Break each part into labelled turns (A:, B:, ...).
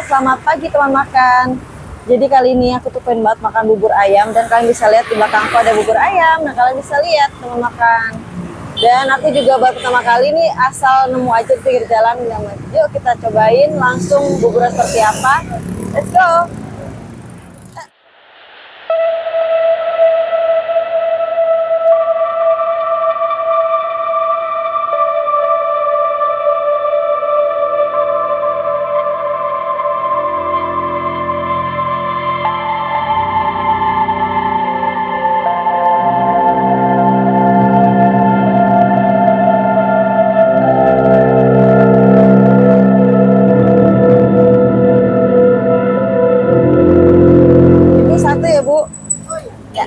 A: selamat pagi teman makan. Jadi kali ini aku tuh pengen banget makan bubur ayam dan kalian bisa lihat di belakangku ada bubur ayam. Nah kalian bisa lihat teman makan. Dan aku juga baru pertama kali nih asal nemu aja di pinggir jalan. Yuk kita cobain langsung buburnya seperti apa. Let's go. Satu ya Bu. Ya.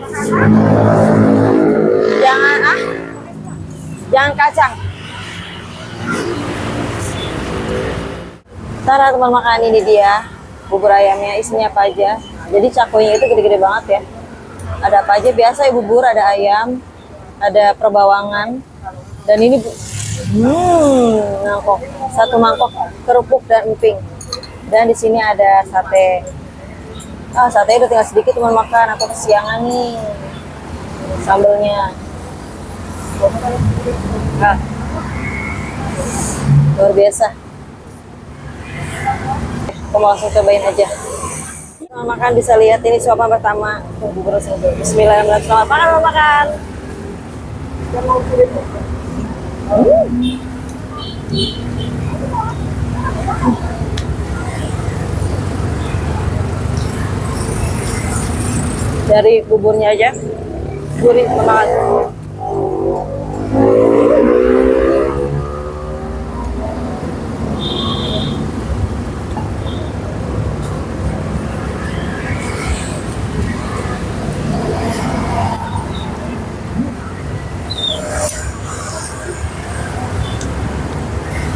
A: Jangan kacang. Tara teman makan, ini dia bubur ayamnya, isinya apa aja. Jadi cakoynya itu gede-gede banget ya. Ada apa aja biasa ya bubur, ada ayam, ada perbawangan, dan ini mangkok, satu mangkok kerupuk dan emping. Dan di sini ada sate. Sate udah tinggal sedikit teman makan, aku kesiangan nih. Sambelnya. Luar biasa. Aku mau langsung cobain aja. Teman makan bisa lihat ini suapan pertama bubur sendiri. Bismillahirrahmanirrahim. Selamat makan teman makan. Dari buburnya aja gurih banget.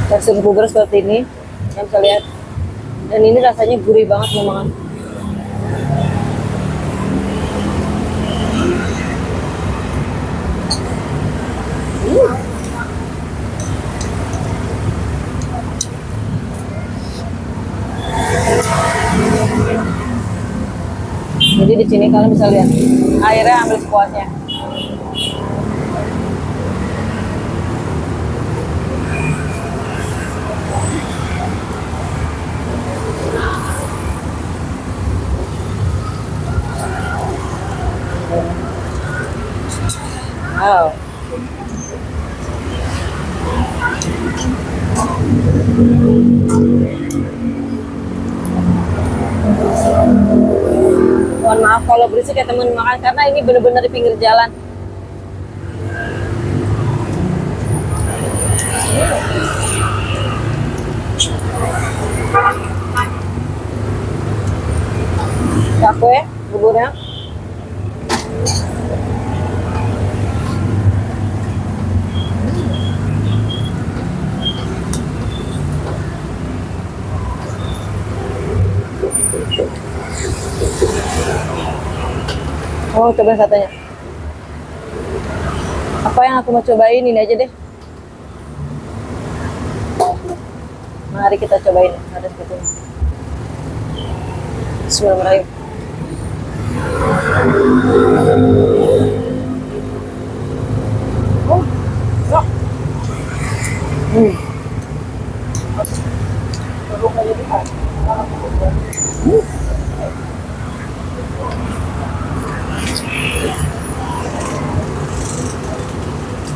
A: Tekstur bubur seperti ini, yang bisa lihat, dan ini rasanya gurih banget memang. Jadi di sini kalian bisa lihat airnya ambil sepuasnya. Wow. Mohon maaf kalau berisik ya teman makan, karena ini bener-bener di pinggir jalan. Capek buburnya. Oh, coba satenya. Apa yang aku mau cobain ini aja deh. Mari kita cobain. Ada seperti ini. Bismillahirrahmanirrahim.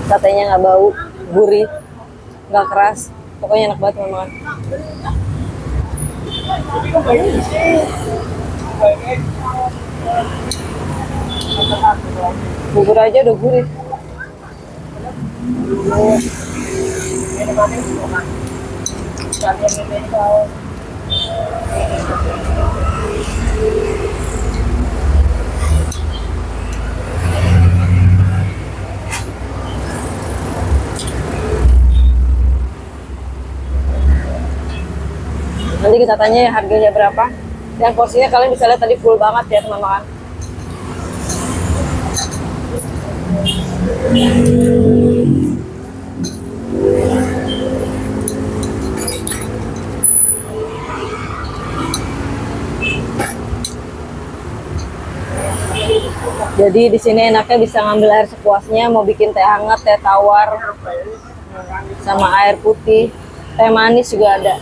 A: Satenya nggak bau, gurih, nggak keras, pokoknya enak banget teman-teman. Bubur aja udah gurih. Nanti kita tanya harganya berapa. Dan porsinya kalian bisa lihat tadi full banget ya teman-teman. Jadi di sini enaknya bisa ngambil air sepuasnya, mau bikin teh hangat, teh tawar, sama air putih, teh manis juga ada.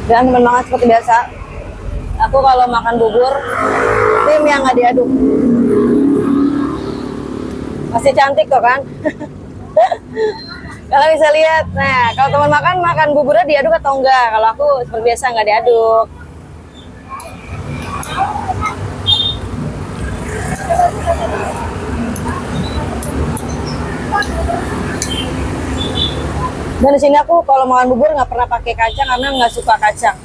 A: Dan teman banget seperti biasa, aku kalau makan bubur tim yang nggak diaduk. Masih cantik kok kan? Kalau bisa lihat, nah kalau teman makan buburnya diaduk atau enggak? Kalau aku seperti biasa nggak diaduk. Dan di sini aku kalau makan bubur nggak pernah pakai kacang karena nggak suka kacang.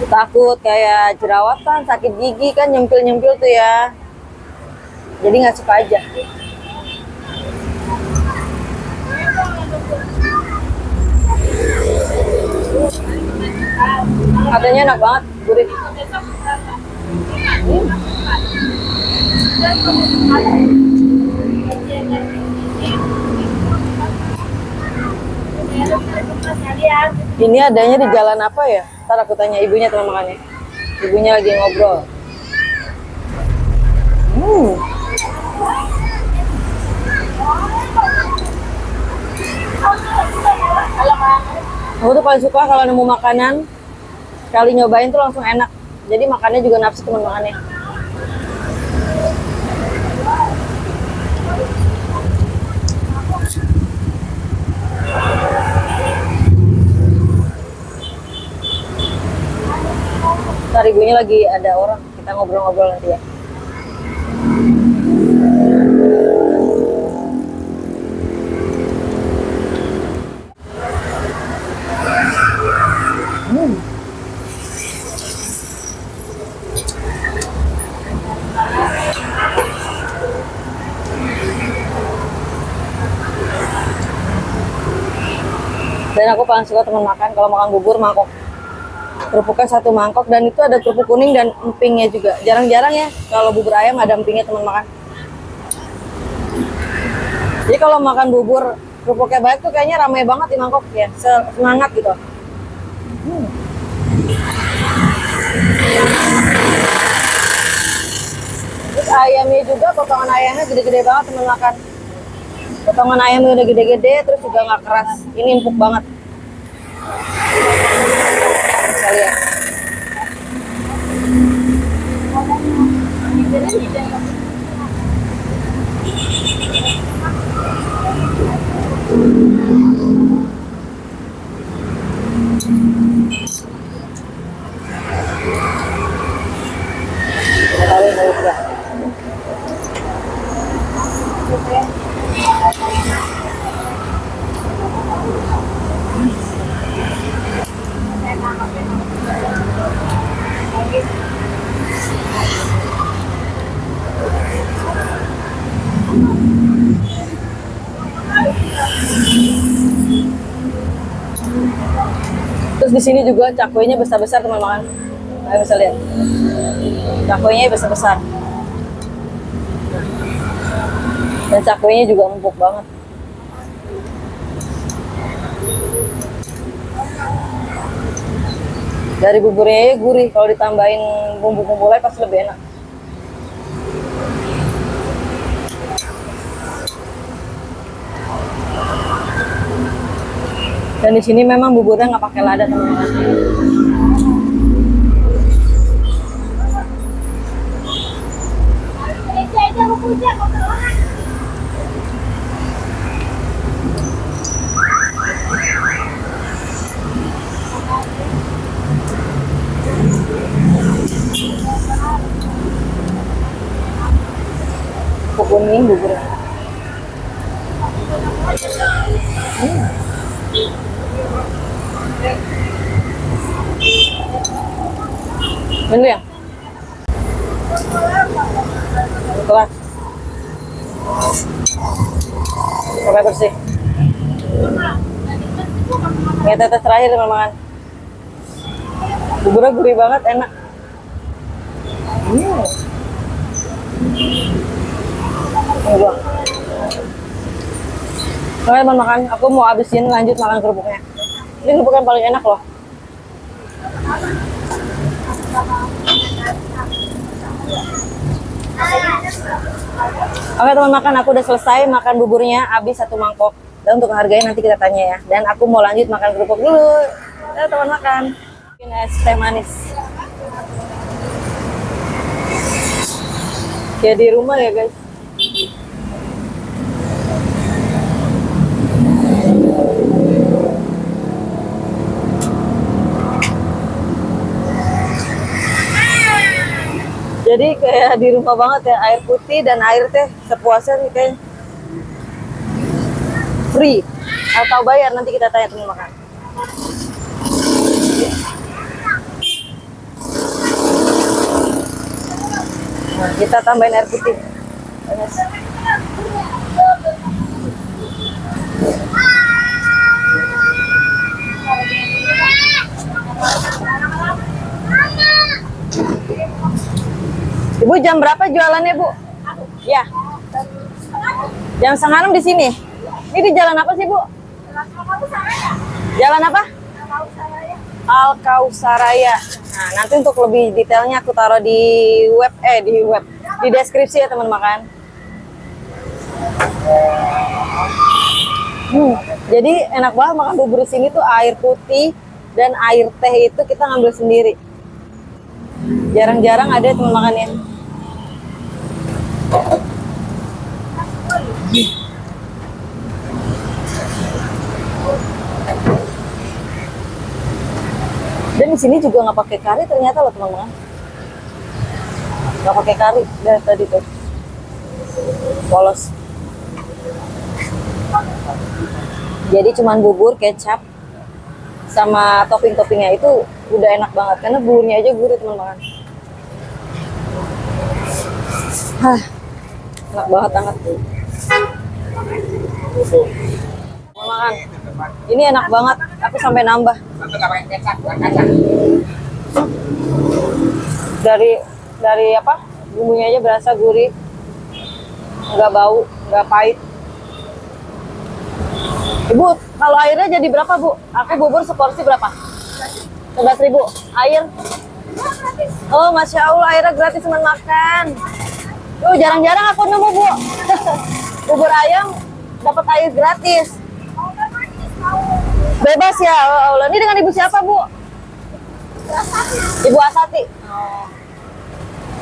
A: Takut kayak jerawatan, sakit gigi kan nyempil-nyempil tuh ya. Jadi nggak suka aja. Katanya enak banget, gurih. Ini adanya di jalan apa ya? Ntar aku tanya ibunya teman makannya. Ibunya lagi ngobrol. Aku tuh paling suka kalau nemu makanan, sekali nyobain tuh langsung enak. Jadi makannya juga nafsu teman makannya. Ntar ibunya lagi ada orang, kita ngobrol-ngobrol nanti ya. Dan aku paling suka teman makan kalau makan bubur mangkok. Kerupuknya satu mangkok dan itu ada kerupuk kuning dan empingnya juga. Jarang-jarang ya kalau bubur ayam ada empingnya teman makan. Jadi kalau makan bubur kerupuknya baik tuh kayaknya ramai banget di mangkok ya, semangat gitu. Terus ayamnya juga, potongan ayamnya gede-gede banget teman makan. Potongan ayamnya udah gede-gede, terus juga nggak keras. Ini empuk banget. Kita lihat. Taruhin dulu juga. Terus di sini juga cakwenya besar-besar teman-teman. Kalian bisa lihat. Cakwenya besar-besar. Dan cakwenya juga empuk banget. Dari buburnya gurih, kalau ditambahin bumbu-bumbu lain pasti lebih enak. Dan di sini memang buburnya nggak pakai lada teman-teman. Kuning buburnya. Bener ya? Kelas. Sampai bersih. Ini tetes terakhir teman-teman. Buburnya gurih banget, enak. Coba. Oke teman makan, aku mau habisin lanjut makan kerupuknya. Ini kerupuk yang paling enak loh. Oke teman makan, aku udah selesai makan buburnya, habis 1 mangkok. Dan untuk harganya nanti kita tanya ya. Dan aku mau lanjut makan kerupuk dulu. Ayo teman makan. Ini es teh manis. Ya di rumah ya guys. Jadi kayak di rumah banget ya, air putih dan air teh sepuasnya nih kayak free atau bayar, nanti kita tanya teman makan. Nah, kita tambahin air putih. Ibu jam berapa jualannya Bu? Ya. Jam 5:30 di sini. Ini di jalan apa sih Bu? Jalan apa? Al-Kausaraya. Nah, nanti untuk lebih detailnya aku taruh di di deskripsi ya teman makan. Jadi enak banget makan bubur di sini tuh, air putih dan air teh itu kita ngambil sendiri. Jarang-jarang ada teman makannya. Dan di sini juga nggak pakai kari ternyata loh teman-teman. Nggak pakai kari dari tadi tuh. Polos. Jadi cuman bubur, kecap, sama topping-toppingnya itu udah enak banget karena buburnya aja gurih teman-teman. Enak banget banget. Mau makan. Ini enak banget. Aku sampai nambah. Dari apa? Bumbunya aja berasa gurih. Nggak bau, nggak pahit. Ibu, kalau airnya jadi berapa Bu? Aku bubur seporsi berapa? 11.000. Air? Oh, Masya Allah, airnya gratis teman makan. Tuh, jarang-jarang aku nemu Bu. Bubur ayam dapat air gratis. Bebas ya, Allah. Ini dengan Ibu siapa Bu? Ibu Asati. Oh.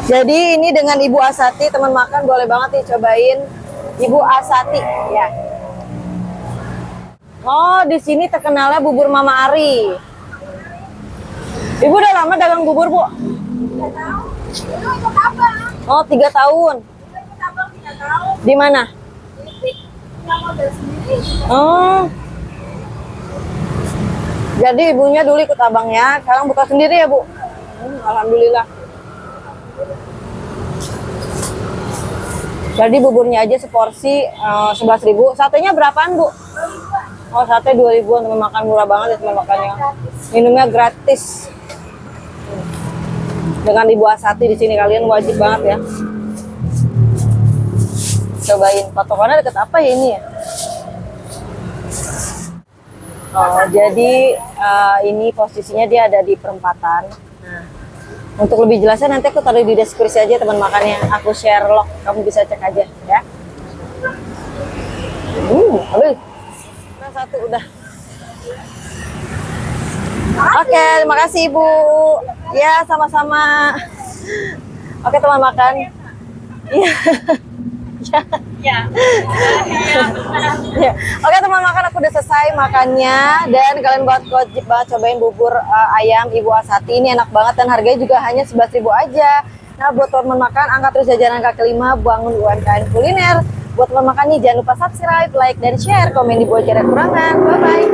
A: Jadi ini dengan Ibu Asati, teman makan boleh banget nih cobain Ibu Asati ya. Oh, di sini terkenalnya bubur Mama Ari. Ibu udah lama dagang bubur Bu? 3 tahun. Oh, 3 tahun. Di mana? Oh. Jadi ibunya dulu ikut abangnya, sekarang buka sendiri ya Bu? Alhamdulillah. Jadi buburnya aja seporsi 11.000. Satenya berapaan Bu? Oh, sate 2.000-an, teman makan murah banget ya teman makannya. Minumnya gratis. Dengan Ibu Asati di sini kalian wajib banget ya. Cobain. Patokannya deket apa ya ini ya? Oh, jadi ini posisinya dia ada di perempatan. Nah, untuk lebih jelasnya nanti aku taruh di deskripsi aja teman makannya. Aku share log, kamu bisa cek aja ya. Aduh. Nah, 1 udah. Oke, terima kasih Ibu. Ya, sama-sama. Oke, teman makan. Iya. Ya. Ya. Oke teman makan, aku udah selesai makannya dan kalian wajib banget cobain bubur ayam Ibu Asati. Ini enak banget dan harganya juga hanya 11.000 aja. Nah, buat teman makan, angkat terus jajanan kaki 5, bangun UMKM kuliner. Buat teman makan nih, jangan lupa subscribe, like, dan share. Komen di bawah jika ada kekurangan. Bye bye.